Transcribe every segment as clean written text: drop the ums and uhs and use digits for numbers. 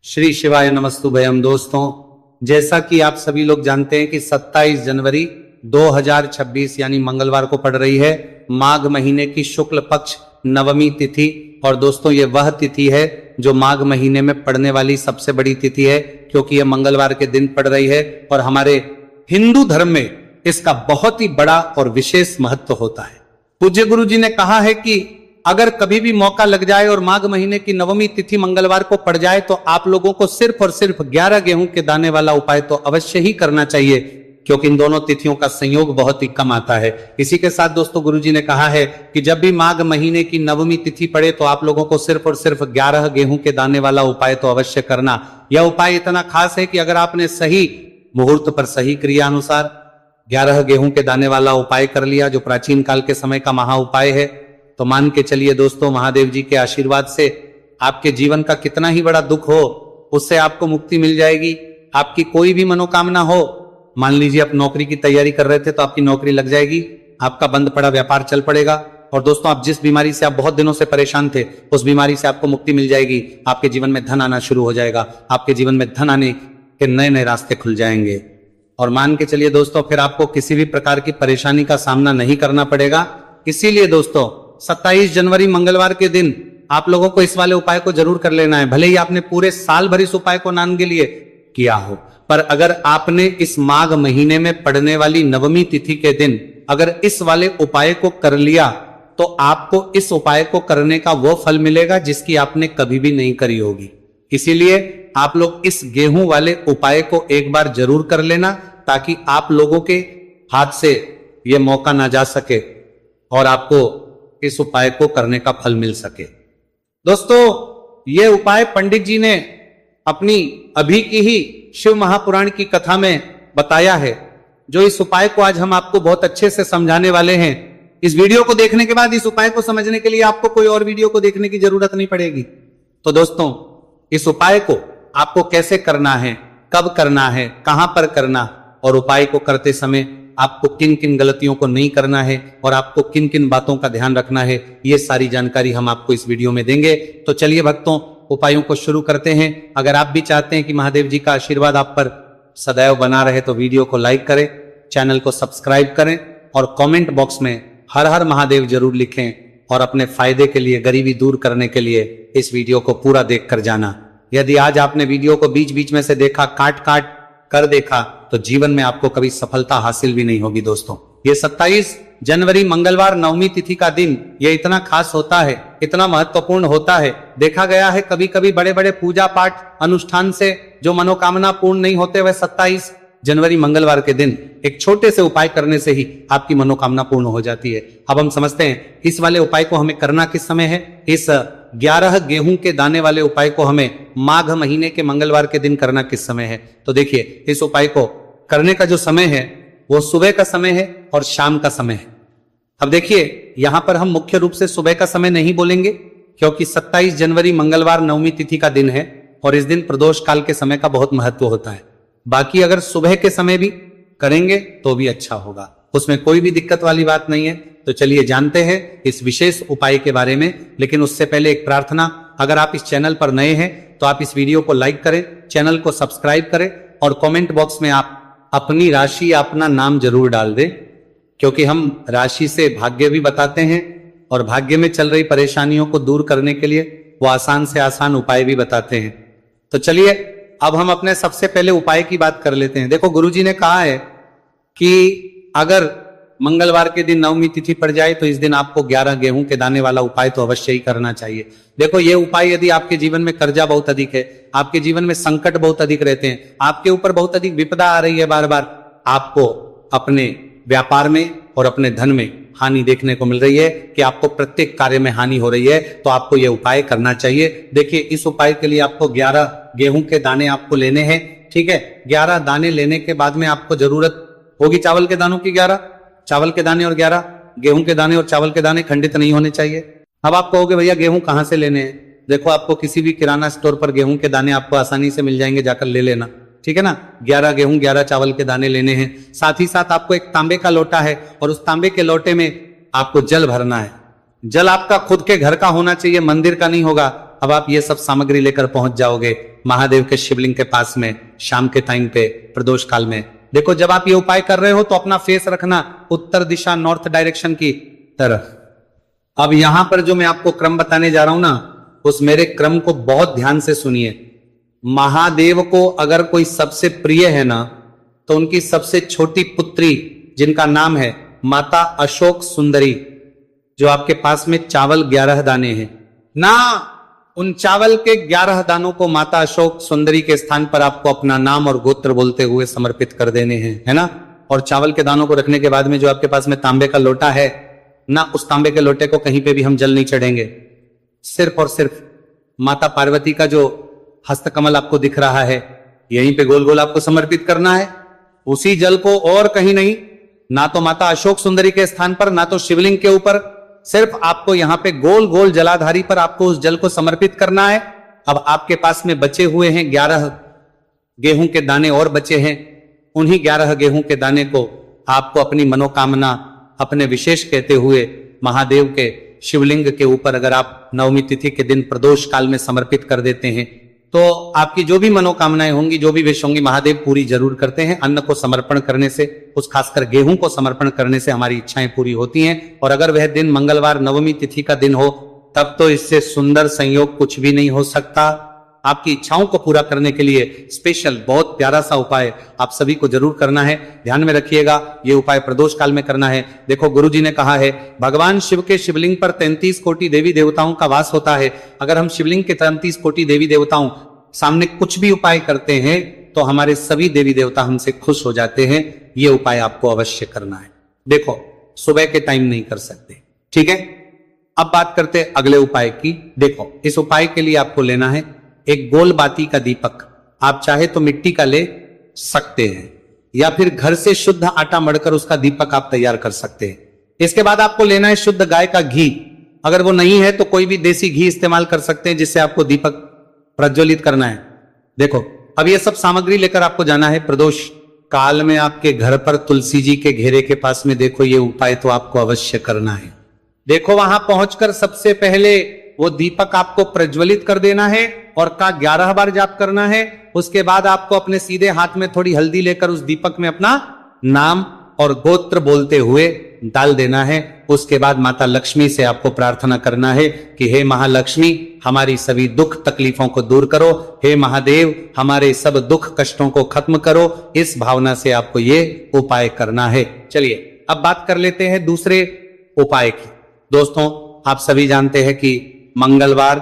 श्री शिवाय नमस्तुभयम। दोस्तों, जैसा कि आप सभी लोग जानते हैं कि 27 जनवरी 2026 यानी मंगलवार को पड़ रही है माघ महीने की शुक्ल पक्ष नवमी तिथि। और दोस्तों, ये वह तिथि है जो माघ महीने में पड़ने वाली सबसे बड़ी तिथि है, क्योंकि यह मंगलवार के दिन पड़ रही है और हमारे हिंदू धर्म में इसका बहुत ही बड़ा और विशेष महत्व होता है। पूज्य गुरु जी ने कहा है कि अगर कभी भी मौका लग जाए और माघ महीने की नवमी तिथि मंगलवार को पड़ जाए तो आप लोगों को सिर्फ और सिर्फ 11 गेहूं के दाने वाला उपाय तो अवश्य ही करना चाहिए, क्योंकि इन दोनों तिथियों का संयोग बहुत ही कम आता है। इसी के साथ दोस्तों, गुरुजी ने कहा है कि जब भी माघ महीने की नवमी तिथि पड़े तो आप लोगों को सिर्फ और सिर्फ 11 गेहूं के दाने वाला उपाय तो अवश्य करना। यह उपाय इतना खास है कि अगर आपने सही मुहूर्त पर सही क्रिया अनुसार 11 गेहूं के दाने वाला उपाय कर लिया, जो प्राचीन काल के समय का महा उपाय है, तो मान के चलिए दोस्तों, महादेव जी के आशीर्वाद से आपके जीवन का कितना ही बड़ा दुख हो उससे आपको मुक्ति मिल जाएगी। आपकी कोई भी मनोकामना हो, मान लीजिए आप नौकरी की तैयारी कर रहे थे तो आपकी नौकरी लग जाएगी, आपका बंद पड़ा व्यापार चल पड़ेगा। और दोस्तों, आप जिस बीमारी से आप बहुत दिनों से परेशान थे उस बीमारी से आपको मुक्ति मिल जाएगी। आपके जीवन में धन आना शुरू हो जाएगा, आपके जीवन में धन आने के नए नए रास्ते खुल जाएंगे। और मान के चलिए दोस्तों, फिर आपको किसी भी प्रकार की परेशानी का सामना नहीं करना पड़ेगा। इसीलिए दोस्तों, 27 जनवरी मंगलवार के दिन आप लोगों को इस वाले उपाय को जरूर कर लेना है। भले ही आपने पूरे साल भर इस उपाय को नान के लिए किया हो, पर अगर आपने इस माघ महीने में पड़ने वाली नवमी तिथि के दिन अगर इस वाले उपाय को कर लिया तो आपको इस उपाय को करने का वो फल मिलेगा जिसकी आपने कभी भी नहीं करी होगी। इसीलिए आप लोग इस गेहूं वाले उपाय को एक बार जरूर कर लेना, ताकि आप लोगों के हाथ से यह मौका ना जा सके और आपको इस उपाय को करने का फल मिल सके। दोस्तों, यह उपाय पंडित जी ने अपनी अभी की ही शिव महापुराण की कथा में बताया है, जो इस उपाय को आज हम आपको बहुत अच्छे से समझाने वाले हैं। इस वीडियो को देखने के बाद इस उपाय को समझने के लिए आपको कोई और वीडियो को देखने की जरूरत नहीं पड़ेगी। तो दोस्तों, इस उपाय को आपको कैसे करना है, कब करना है, कहां पर करना, और उपाय को करते समय आपको किन किन गलतियों को नहीं करना है और आपको किन किन बातों का ध्यान रखना है, ये सारी जानकारी हम आपको इस वीडियो में देंगे। तो चलिए भक्तों, उपायों को शुरू करते हैं। अगर आप भी चाहते हैं कि महादेव जी का आशीर्वाद आप पर सदैव बना रहे तो वीडियो को लाइक करें, चैनल को सब्सक्राइब करें और कमेंट बॉक्स में हर हर महादेव जरूर लिखें। और अपने फायदे के लिए, गरीबी दूर करने के लिए इस वीडियो को पूरा देख कर जाना। यदि आज आपने वीडियो को बीच बीच में से देखा, काट काट कर देखा, तो जीवन में आपको कभी सफलता हासिल भी नहीं होगी। दोस्तों, ये 27 जनवरी मंगलवार नवमी तिथि का दिन ये इतना खास होता है, इतना महत्वपूर्ण होता है। देखा गया है कभी कभी बड़े बड़े पूजा पाठ अनुष्ठान से जो मनोकामना पूर्ण नहीं होते, वह 27 जनवरी मंगलवार के दिन एक छोटे से उपाय करने से ही आपकी मनोकामना पूर्ण हो जाती है। अब हम समझते हैं इस वाले उपाय को हमें करना किस समय है। इस 11 गेहूं के दाने वाले उपाय को हमें माघ महीने के मंगलवार के दिन करना किस समय है। तो देखिए, इस उपाय को करने का जो समय है वो सुबह का समय है और शाम का समय है। अब देखिए, यहां पर हम मुख्य रूप से सुबह का समय नहीं बोलेंगे, क्योंकि 27 जनवरी मंगलवार नवमी तिथि का दिन है और इस दिन प्रदोष काल के समय का बहुत महत्व होता है। बाकी अगर सुबह के समय भी करेंगे तो भी अच्छा होगा, उसमें कोई भी दिक्कत वाली बात नहीं है। तो चलिए जानते हैं इस विशेष उपाय के बारे में। लेकिन उससे पहले एक प्रार्थना, अगर आप इस चैनल पर नए हैं तो आप इस वीडियो को लाइक करें, चैनल को सब्सक्राइब करें और कमेंट बॉक्स में आप अपनी राशि या अपना नाम जरूर डाल दें, क्योंकि हम राशि से भाग्य भी बताते हैं और भाग्य में चल रही परेशानियों को दूर करने के लिए वो आसान से आसान उपाय भी बताते हैं। तो चलिए अब हम अपने सबसे पहले उपाय की बात कर लेते हैं। देखो, गुरुजी ने कहा है कि अगर मंगलवार के दिन नवमी तिथि पड़ जाए तो इस दिन आपको 11 गेहूं के दाने वाला उपाय तो अवश्य ही करना चाहिए। देखो, ये उपाय यदि आपके जीवन में कर्जा बहुत अधिक है, आपके जीवन में संकट बहुत अधिक रहते हैं, आपके ऊपर बहुत अधिक विपदा आ रही है बार बार, आपको अपने व्यापार में और अपने धन में हानि देखने को मिल रही है कि आपको प्रत्येक कार्य में हानि हो रही है, तो आपको यह उपाय करना चाहिए। देखिए, इस उपाय के लिए आपको 11 गेहूं के दाने आपको लेने हैं। ठीक है, 11 दाने लेने के बाद में आपको जरूरत होगी चावल के दानों की 11, चावल के दाने और 11 गेहूं के दाने, और चावल के दाने खंडित नहीं होने चाहिए। अब आप कहोगे भैया गेहूं कहां से लेने हैं? देखो, आपको किसी भी किराना स्टोर पर गेहूं के दाने आपको आसानी से मिल जाएंगे, जाकर ले लेना। ठीक है ना, 11 गेहूं 11 चावल के दाने लेने हैं। साथ ही साथ आपको एक तांबे का लोटा है और उस तांबे के लोटे में आपको जल भरना है। जल आपका खुद के घर का होना चाहिए, मंदिर का नहीं होगा। अब आप ये सब सामग्री लेकर पहुंच जाओगे महादेव के शिवलिंग के पास में शाम के टाइम पे प्रदोष काल में। देखो जब आप ये उपाय कर रहे हो तो अपना फेस रखना उत्तर दिशा, नॉर्थ डायरेक्शन की तरफ। अब यहां पर जो मैं आपको क्रम बताने जा रहा हूं ना, उस मेरे क्रम को बहुत ध्यान से सुनिए। महादेव को अगर कोई सबसे प्रिय है ना, तो उनकी सबसे छोटी पुत्री जिनका नाम है माता अशोक सुंदरी, जो आपके पास में चावल 11 दाने हैं ना, उन चावल के 11 दानों को माता अशोक सुंदरी के स्थान पर आपको अपना नाम और गोत्र बोलते हुए समर्पित कर देने हैं, है ना। और चावल के दानों को रखने के बाद में जो आपके पास में तांबे का लोटा है ना, उस तांबे के लोटे को कहीं पे भी हम जल नहीं चढ़ेंगे, सिर्फ और सिर्फ माता पार्वती का जो हस्तकमल आपको दिख रहा है यहीं पे गोल गोल आपको समर्पित करना है, उसी जल को, और कहीं नहीं, ना तो माता अशोक सुंदरी के स्थान पर, ना तो शिवलिंग के ऊपर, सिर्फ आपको यहां पे गोल गोल जलाधारी पर आपको उस जल को समर्पित करना है। अब आपके पास में बचे हुए हैं 11 गेहूं के दाने और बचे हैं, उन्हीं 11 गेहूं के दाने को आपको अपनी मनोकामना अपने विशेष कहते हुए महादेव के शिवलिंग के ऊपर अगर आप नवमी तिथि के दिन प्रदोष काल में समर्पित कर देते हैं तो आपकी जो भी मनोकामनाएं होंगी, जो भी विश होंगी, महादेव पूरी जरूर करते हैं। अन्न को समर्पण करने से, उस खासकर गेहूं को समर्पण करने से हमारी इच्छाएं पूरी होती हैं। और अगर वह दिन मंगलवार नवमी तिथि का दिन हो तब तो इससे सुंदर संयोग कुछ भी नहीं हो सकता। आपकी इच्छाओं को पूरा करने के लिए स्पेशल बहुत प्यारा सा उपाय आप सभी को जरूर करना है। ध्यान में रखिएगा, ये उपाय प्रदोष काल में करना है। देखो गुरुजी ने कहा है भगवान शिव के शिवलिंग पर 33 कोटि देवी देवताओं का वास होता है। अगर हम शिवलिंग के 33 कोटि देवी देवताओं सामने कुछ भी उपाय करते हैं तो हमारे सभी देवी देवता हमसे खुश हो जाते हैं। ये उपाय आपको अवश्य करना है। देखो सुबह के टाइम नहीं कर सकते, ठीक है। अब बात करते हैं अगले उपाय की। देखो इस उपाय के लिए आपको लेना है एक गोल बाती का दीपक। आप चाहे तो मिट्टी का ले सकते हैं या फिर घर से शुद्ध आटा मढ़कर उसका दीपक आप तैयार कर सकते हैं। इसके बाद आपको लेना है शुद्ध गाय का घी। अगर वो नहीं है तो कोई भी देसी घी इस्तेमाल कर सकते हैं जिससे आपको दीपक प्रज्वलित करना है। देखो अब ये सब सामग्री लेकर आपको जाना है प्रदोष काल में आपके घर पर तुलसी जी के घेरे के पास में। देखो ये उपाय तो आपको अवश्य करना है। देखो वहां पहुंचकर सबसे पहले वो दीपक आपको प्रज्वलित कर देना है और का 11 बार जाप करना है। उसके बाद आपको अपने सीधे हाथ में थोड़ी हल्दी लेकर उस दीपक में अपना नाम और गोत्र बोलते हुए डाल देना है। उसके बाद माता लक्ष्मी से आपको प्रार्थना करना है कि हे महालक्ष्मी हमारी सभी दुख तकलीफों को दूर करो, हे महादेव हमारे सब दुख कष्टों को खत्म करो। इस भावना से आपको ये उपाय करना है। चलिए अब बात कर लेते हैं दूसरे उपाय की। दोस्तों आप सभी जानते हैं कि मंगलवार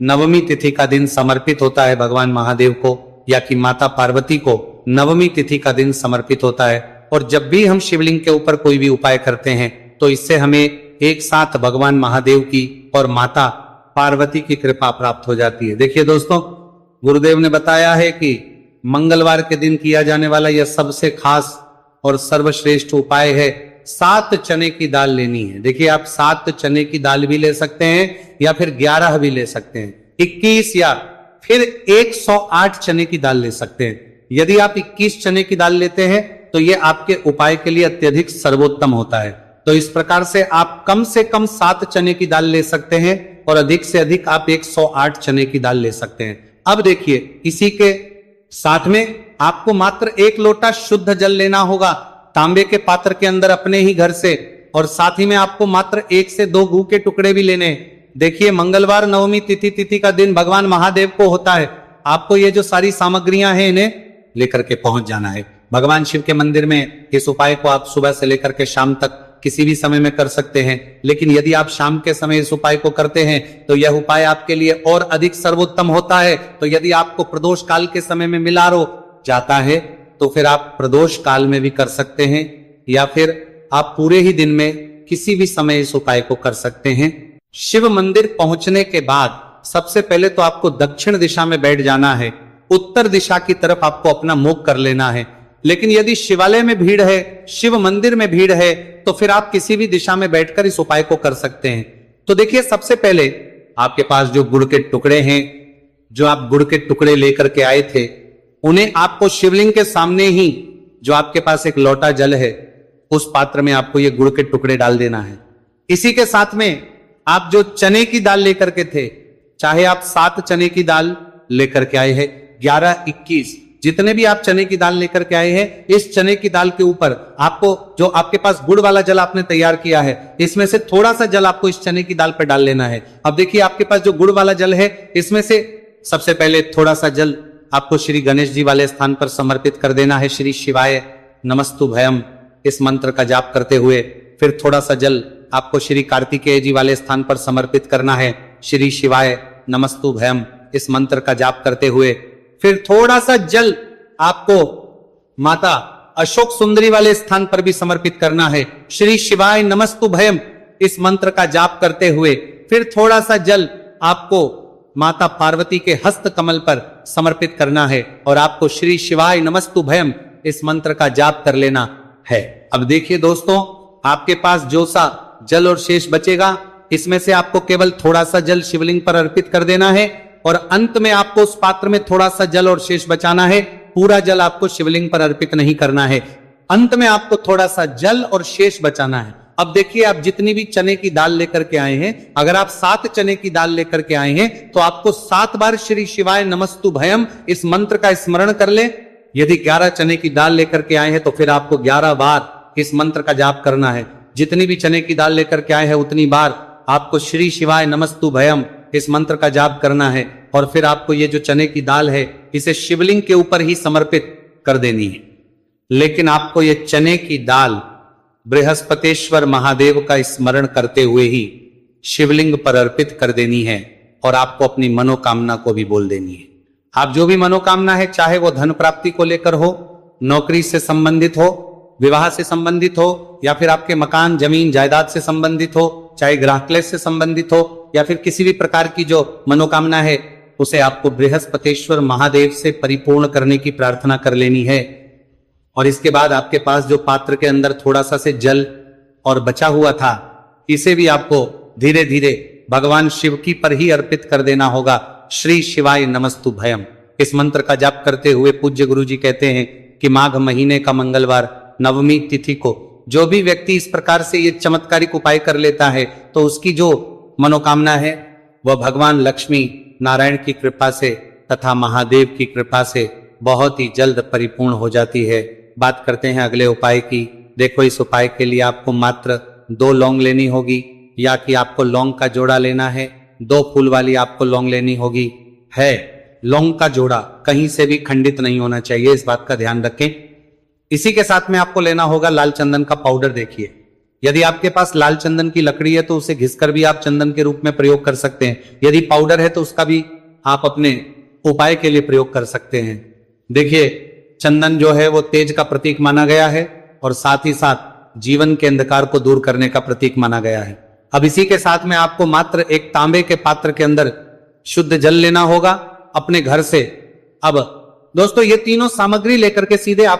नवमी तिथि का दिन समर्पित होता है भगवान महादेव को, या कि माता पार्वती को नवमी तिथि का दिन समर्पित होता है। और जब भी हम शिवलिंग के ऊपर कोई भी उपाय करते हैं तो इससे हमें एक साथ भगवान महादेव की और माता पार्वती की कृपा प्राप्त हो जाती है। देखिए दोस्तों गुरुदेव ने बताया है कि मंगलवार के दिन किया जाने वाला यह सबसे खास और सर्वश्रेष्ठ उपाय है। 7 चने की दाल लेनी है। देखिए आप 7 चने की दाल भी ले सकते हैं या फिर 11 भी ले सकते हैं, 21 या फिर 108 चने की दाल ले सकते हैं। यदि आप 21 चने की दाल लेते हैं तो यह आपके उपाय के लिए अत्यधिक सर्वोत्तम होता है। तो इस प्रकार से आप कम से कम 7 चने की दाल ले सकते हैं और अधिक से अधिक आप 108 चने की दाल ले सकते हैं। अब देखिए इसी के साथ में आपको मात्र 1 लोटा शुद्ध जल लेना होगा तांबे के पात्र के अंदर अपने ही घर से, और साथ ही में आपको मात्र 1 से 2 गू के टुकड़े भी लेने। देखिए मंगलवार नवमी तिथि का दिन भगवान महादेव को होता है। आपको ये जो सारी सामग्रियां हैं इन्हें लेकर के पहुंच जाना है भगवान शिव के मंदिर में। इस उपाय को आप सुबह से लेकर के शाम तक किसी भी समय में कर सकते हैं, लेकिन यदि आप शाम के समय इस उपाय को करते हैं तो यह उपाय आपके लिए और अधिक सर्वोत्तम होता है। तो यदि आपको प्रदोष काल के समय में मिला जाता है तो फिर आप प्रदोष काल में भी कर सकते हैं या फिर आप पूरे ही दिन में किसी भी समय इस उपाय को कर सकते हैं। शिव मंदिर पहुंचने के बाद सबसे पहले तो आपको दक्षिण दिशा में बैठ जाना है, उत्तर दिशा की तरफ आपको अपना मुख कर लेना है। लेकिन यदि शिवालय में भीड़ है, शिव मंदिर में भीड़ है, तो फिर आप किसी भी दिशा में बैठकर इस उपाय को कर सकते हैं। तो देखिए सबसे पहले आपके पास जो गुड़ के टुकड़े हैं, जो आप गुड़ के टुकड़े लेकर के आए थे, उन्हें आपको शिवलिंग के सामने ही जो आपके पास एक लोटा जल है उस पात्र में आपको ये गुड़ के टुकड़े डाल देना है। इसी के साथ में आप जो चने की दाल लेकर के थे चाहे आप 7 चने की दाल लेकर के आए हैं, 11, 21, जितने भी आप चने की दाल लेकर के आए हैं, इस चने की दाल के ऊपर आपको जो आपके पास गुड़ वाला जल आपने तैयार किया है, इसमें से थोड़ा सा जल आपको इस चने की दाल पर डाल लेना है। अब देखिए आपके पास जो गुड़ वाला जल है, इसमें से सबसे पहले थोड़ा सा जल आपको श्री गणेश जी वाले स्थान पर समर्पित कर देना है, श्री शिवाय नमस्तुभयम इस मंत्र का जाप करते हुए। फिर थोड़ा सा जल आपको श्री कार्तिकेय जी वाले स्थान पर समर्पित करना है, श्री शिवाय नमस्तुभयम इस मंत्र का जाप करते हुए। फिर थोड़ा सा जल आपको माता अशोक सुंदरी वाले स्थान पर भी समर्पित करना है, श्री शिवाय नमस्तुभयम इस मंत्र का जाप करते हुए। फिर थोड़ा सा जल आपको माता पार्वती के हस्त कमल पर समर्पित करना है और आपको श्री शिवाय नमस्तुभयम इस मंत्र का जाप कर लेना है। अब देखिए दोस्तों, आपके पास जो सा जल और शेष बचेगा, इसमें से आपको केवल थोड़ा सा जल शिवलिंग पर अर्पित कर देना है और अंत में आपको उस पात्र में थोड़ा सा जल और शेष बचाना है। पूरा जल आपको शिवलिंग पर अर्पित नहीं करना है, अंत में आपको थोड़ा सा जल और शेष बचाना है। अब देखिए, आप जितनी भी चने की दाल लेकर के आए हैं, अगर आप 7 चने की दाल लेकर के आए हैं तो आपको 7 बार श्री शिवाय नमस्तुभयम इस मंत्र का स्मरण कर ले। यदि 11 चने की दाल लेकर के आए हैं तो फिर आपको 11 बार इस मंत्र का जाप करना है। जितनी भी चने की दाल लेकर के आए हैं उतनी बार आपको श्री शिवाय नमस्तुभयम इस मंत्र का जाप करना है और फिर आपको ये जो चने की दाल है, इसे शिवलिंग के ऊपर ही समर्पित कर देनी है। लेकिन आपको ये चने की दाल बृहस्पतेश्वर महादेव का स्मरण करते हुए ही शिवलिंग पर अर्पित कर देनी है और आपको अपनी मनोकामना को भी बोल देनी है। आप जो भी मनोकामना है, चाहे वो धन प्राप्ति को लेकर हो, नौकरी से संबंधित हो, विवाह से संबंधित हो, या फिर आपके मकान जमीन जायदाद से संबंधित हो, चाहे ग्रह क्लेश से संबंधित हो, या फिर किसी भी प्रकार की जो मनोकामना है, उसे आपको बृहस्पतेश्वर महादेव से परिपूर्ण करने की प्रार्थना कर लेनी है। और इसके बाद आपके पास जो पात्र के अंदर थोड़ा सा से जल और बचा हुआ था, इसे भी आपको धीरे धीरे भगवान शिव की पर ही अर्पित कर देना होगा। श्री शिवाय नमस्तुभयम इस मंत्र का जाप करते हुए पूज्य गुरु जी कहते हैं कि माघ महीने का मंगलवार नवमी तिथि को जो भी व्यक्ति इस प्रकार से ये चमत्कारिक उपाय कर लेता है, तो उसकी जो मनोकामना है वह भगवान लक्ष्मी नारायण की कृपा से तथा महादेव की कृपा से बहुत ही जल्द परिपूर्ण हो जाती है। बात करते हैं अगले उपाय की। देखो, इस उपाय के लिए आपको मात्र 2 लौंग लेनी होगी, या कि आपको लौंग का जोड़ा लेना है। 2 फूल वाली आपको लौंग लेनी होगी। है लौंग का जोड़ा कहीं से भी खंडित नहीं होना चाहिए, इस बात का ध्यान रखें। इसी के साथ में आपको लेना होगा लाल चंदन का पाउडर। देखिए, यदि आपके पास लाल चंदन की लकड़ी है तो उसे घिसकर भी आप चंदन के रूप में प्रयोग कर सकते हैं। यदि पाउडर है तो उसका भी आप अपने उपाय के लिए प्रयोग कर सकते हैं। देखिए, चंदन जो है वो तेज का प्रतीक माना गया है और साथ ही साथ जीवन के अंधकार को दूर करने का प्रतीक माना गया है। अब इसी के साथ में आपको मात्र एक तांबे के पात्र के अंदर शुद्ध जल लेना होगा अपने घर से। अब दोस्तों, ये तीनों सामग्री लेकर के सीधे आप